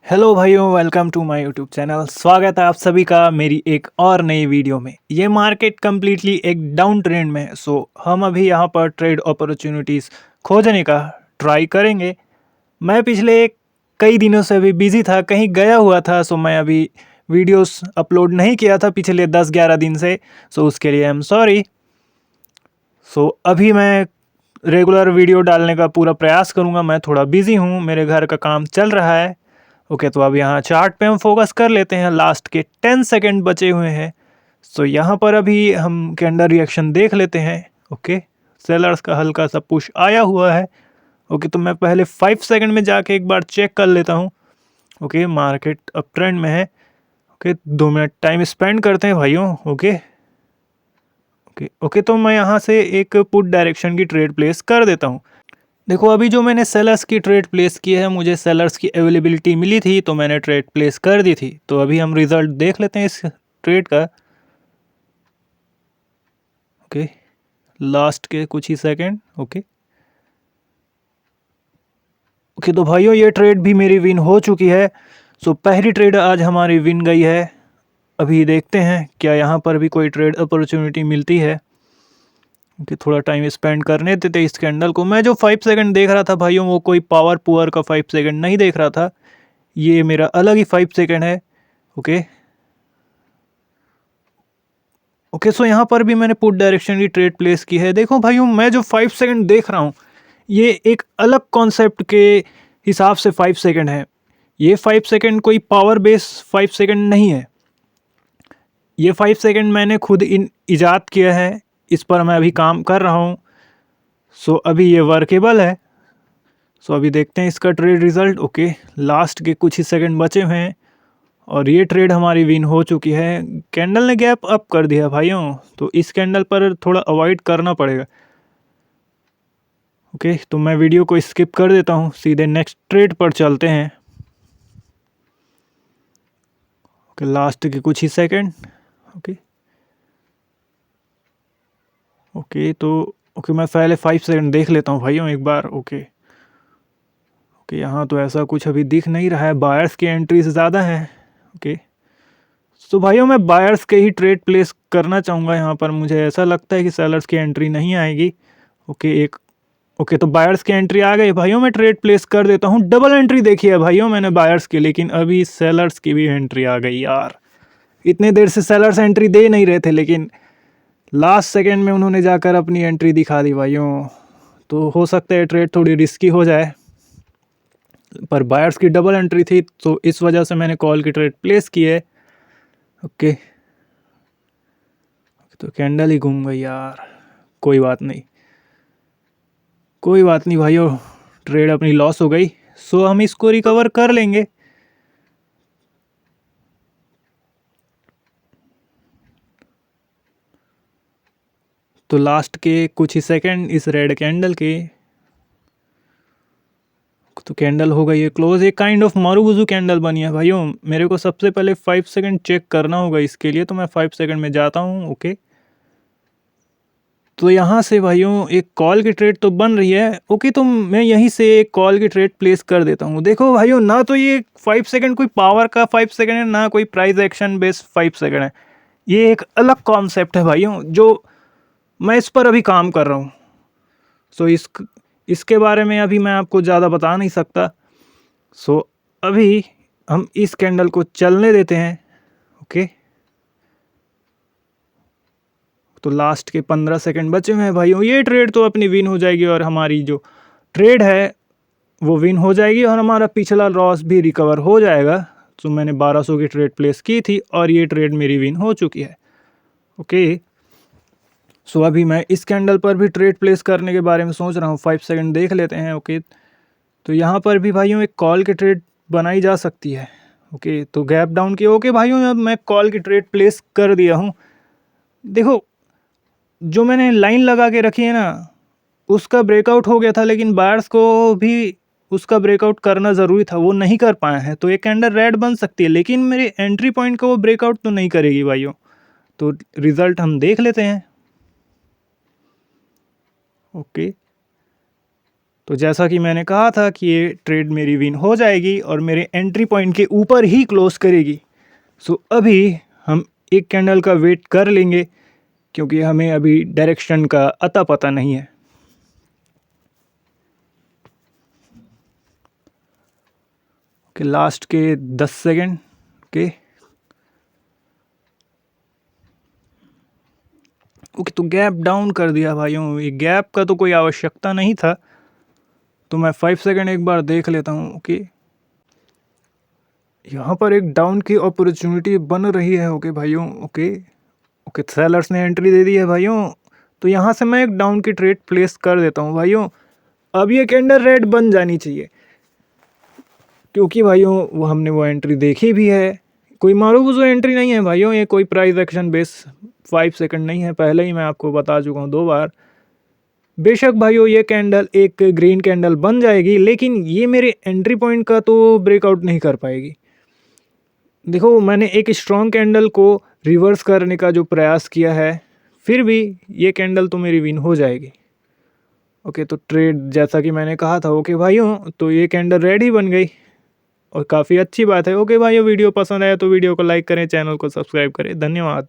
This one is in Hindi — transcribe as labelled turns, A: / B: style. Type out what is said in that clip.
A: हेलो भाइयों, welcome to my YouTube channel. स्वागत है आप सभी का मेरी एक और नई वीडियो में। ये मार्केट कम्प्लीटली एक डाउन ट्रेंड में है, सो हम अभी यहाँ पर ट्रेड अपॉर्चुनिटीज़ खोजने का ट्राई करेंगे। मैं पिछले कई दिनों से अभी बिज़ी था, कहीं गया हुआ था, सो मैं अभी वीडियोस अपलोड नहीं किया था पिछले 10-11 दिन से। सो उसके लिए आई एम सॉरी। सो अभी मैं रेगुलर वीडियो डालने का पूरा प्रयास करूँगा। मैं थोड़ा बिज़ी हूँ, मेरे घर का काम चल रहा है। ओके, तो अब यहाँ चार्ट पे हम फोकस कर लेते हैं। लास्ट के 10 सेकंड बचे हुए हैं। सो यहाँ पर अभी हम कैंडल रिएक्शन देख लेते हैं। ओके, सेलर्स का हल्का सा पुश आया हुआ है। ओके, तो मैं पहले 5 सेकंड में जाके एक बार चेक कर लेता हूँ। ओके, मार्केट अप ट्रेंड में है। ओके, 2 मिनट टाइम स्पेंड करते हैं भाइयों। ओके ओके ओके, तो मैं यहाँ से एक पुट डायरेक्शन की ट्रेड प्लेस कर देता हूँ। देखो, अभी जो मैंने सेलर्स की ट्रेड प्लेस की है, मुझे सेलर्स की अवेलेबिलिटी मिली थी तो मैंने ट्रेड प्लेस कर दी थी। तो अभी हम रिज़ल्ट देख लेते हैं इस ट्रेड का। ओके, लास्ट के कुछ ही सेकंड। ओके ओके, तो भाइयों ये ट्रेड भी मेरी विन हो चुकी है। सो पहली ट्रेड आज हमारी विन गई है। अभी देखते हैं क्या यहाँ पर भी कोई ट्रेड अपॉर्चुनिटी मिलती है। कि थोड़ा टाइम स्पेंड करने देते इस कैंडल को। मैं जो 5 सेकंड देख रहा था भाइयों, वो कोई पावर पुअर का 5 सेकंड नहीं देख रहा था। ये मेरा अलग ही 5 सेकंड है। ओके ओके, सो यहाँ पर भी मैंने पुट डायरेक्शन की ट्रेड प्लेस की है। देखो भाइयों, मैं जो 5 सेकंड देख रहा हूँ, ये एक अलग कॉन्सेप्ट के हिसाब से 5 सेकंड है। ये 5 सेकंड कोई पावर बेस 5 सेकंड नहीं है। ये 5 सेकंड मैंने खुद इजाद किया है। इस पर मैं अभी काम कर रहा हूँ। सो अभी ये वर्केबल है। सो अभी देखते हैं इसका ट्रेड रिज़ल्ट। ओके, लास्ट के कुछ ही सेकंड बचे हुए हैं और ये ट्रेड हमारी विन हो चुकी है। कैंडल ने गैप अप कर दिया भाइयों, तो इस कैंडल पर थोड़ा अवॉइड करना पड़ेगा। ओके, तो मैं वीडियो को स्किप कर देता हूँ, सीधे नेक्स्ट ट्रेड पर चलते हैं। ओके, लास्ट के कुछ ही सेकंड। ओके ओके, तो ओके मैं पहले 5 सेकंड देख लेता हूँ भाइयों एक बार। ओके ओके, यहाँ तो ऐसा कुछ अभी दिख नहीं रहा है, बायर्स की एंट्रीज ज़्यादा हैं। ओके, तो भाइयों मैं बायर्स के ही ट्रेड प्लेस करना चाहूँगा। यहाँ पर मुझे ऐसा लगता है कि सेलर्स की एंट्री नहीं आएगी। ओके, तो बायर्स की एंट्री आ गई भाइयों। मैं ट्रेड प्लेस कर देता हूँ। डबल एंट्री देखी है भाइयों मैंने बायर्स की, लेकिन अभी सेलर्स की भी एंट्री आ गई यार। इतने देर से सेलर्स एंट्री दे नहीं रहे थे, लेकिन लास्ट सेकेंड में उन्होंने जाकर अपनी एंट्री दिखा दी भाइयों। तो हो सकता है ट्रेड थोड़ी रिस्की हो जाए, पर बायर्स की डबल एंट्री थी तो इस वजह से मैंने कॉल की ट्रेड प्लेस की है। ओके, तो कैंडल ही घूम गई यार। कोई बात नहीं, कोई बात नहीं भाइयों, ट्रेड अपनी लॉस हो गई। सो हम इसको रिकवर कर लेंगे। तो लास्ट के कुछ ही सेकंड इस रेड कैंडल के, तो कैंडल हो गई है क्लोज। एक काइंड ऑफ मारूबुजू कैंडल बनी है भाइयों। मेरे को सबसे पहले 5 सेकंड चेक करना होगा इसके लिए, तो मैं 5 सेकंड में जाता हूँ। ओके, तो यहाँ से भाइयों एक कॉल की ट्रेड तो बन रही है। ओके, तो मैं यहीं से एक कॉल की ट्रेड प्लेस कर देता हूँ। देखो भाइयों, ना तो ये 5 सेकंड कोई पावर का 5 सेकंड है, ना कोई प्राइस एक्शन बेस्ड 5 सेकंड है। ये एक अलग कॉन्सेप्ट है भाइयों, जो मैं इस पर अभी काम कर रहा हूँ। सो इसके बारे में अभी मैं आपको ज़्यादा बता नहीं सकता। सो अभी हम इस कैंडल को चलने देते हैं। ओके, तो लास्ट के 15 सेकंड बचे हुए हैं भाइयों। ये ट्रेड तो अपनी विन हो जाएगी और हमारी जो ट्रेड है वो विन हो जाएगी और हमारा पिछला लॉस भी रिकवर हो जाएगा। तो मैंने 1200 की ट्रेड प्लेस की थी और ये ट्रेड मेरी विन हो चुकी है। ओके, सो अभी मैं इस कैंडल पर भी ट्रेड प्लेस करने के बारे में सोच रहा हूँ। 5 सेकंड देख लेते हैं। ओके, तो यहाँ पर भी भाइयों एक कॉल की ट्रेड बनाई जा सकती है। ओके, तो गैप डाउन की। ओके भाइयों, अब मैं कॉल की ट्रेड प्लेस कर दिया हूँ। देखो, जो मैंने लाइन लगा के रखी है ना, उसका ब्रेकआउट हो गया था, लेकिन बायर्स को भी उसका ब्रेकआउट करना ज़रूरी था, वो नहीं कर पाए हैं। तो ये कैंडल रेड बन सकती है, लेकिन मेरे एंट्री पॉइंट को वो ब्रेकआउट तो नहीं करेगी भाइयों। तो रिज़ल्ट हम देख लेते हैं। ओके, तो जैसा कि मैंने कहा था कि ये ट्रेड मेरी विन हो जाएगी और मेरे एंट्री पॉइंट के ऊपर ही क्लोज करेगी। सो अभी हम एक कैंडल का वेट कर लेंगे क्योंकि हमें अभी डायरेक्शन का अता पता नहीं है। ओके, लास्ट के 10 सेकेंड के। ओके, तो गैप डाउन कर दिया भाइयों। ये गैप का तो कोई आवश्यकता नहीं था, तो मैं 5 सेकेंड एक बार देख लेता हूँ। ओके, यहाँ पर एक डाउन की अपॉर्चुनिटी बन रही है। ओके भाइयों, ओके ओके, सेलर्स ने एंट्री दे दी है भाइयों। तो यहाँ से मैं एक डाउन की ट्रेड प्लेस कर देता हूँ भाइयों। अब ये कैंडल रेड बन जानी चाहिए क्योंकि भाइयों वो हमने वो एंट्री देखी भी है। कोई मारूफुजो एंट्री नहीं है भाइयों, ये कोई प्राइस एक्शन बेस 5 सेकंड नहीं है, पहले ही मैं आपको बता चुका हूँ 2 बार। बेशक भाइयों ये कैंडल एक ग्रीन कैंडल बन जाएगी, लेकिन ये मेरे एंट्री पॉइंट का तो ब्रेकआउट नहीं कर पाएगी। देखो, मैंने एक स्ट्रॉन्ग कैंडल को रिवर्स करने का जो प्रयास किया है, फिर भी ये कैंडल तो मेरी विन हो जाएगी। ओके, तो ट्रेड जैसा कि मैंने कहा था। ओके भाइयों, तो ये कैंडल रेड ही बन गई और काफ़ी अच्छी बात है। ओके भाइयों, वीडियो पसंद आया तो वीडियो को लाइक करें, चैनल को सब्सक्राइब करें। धन्यवाद।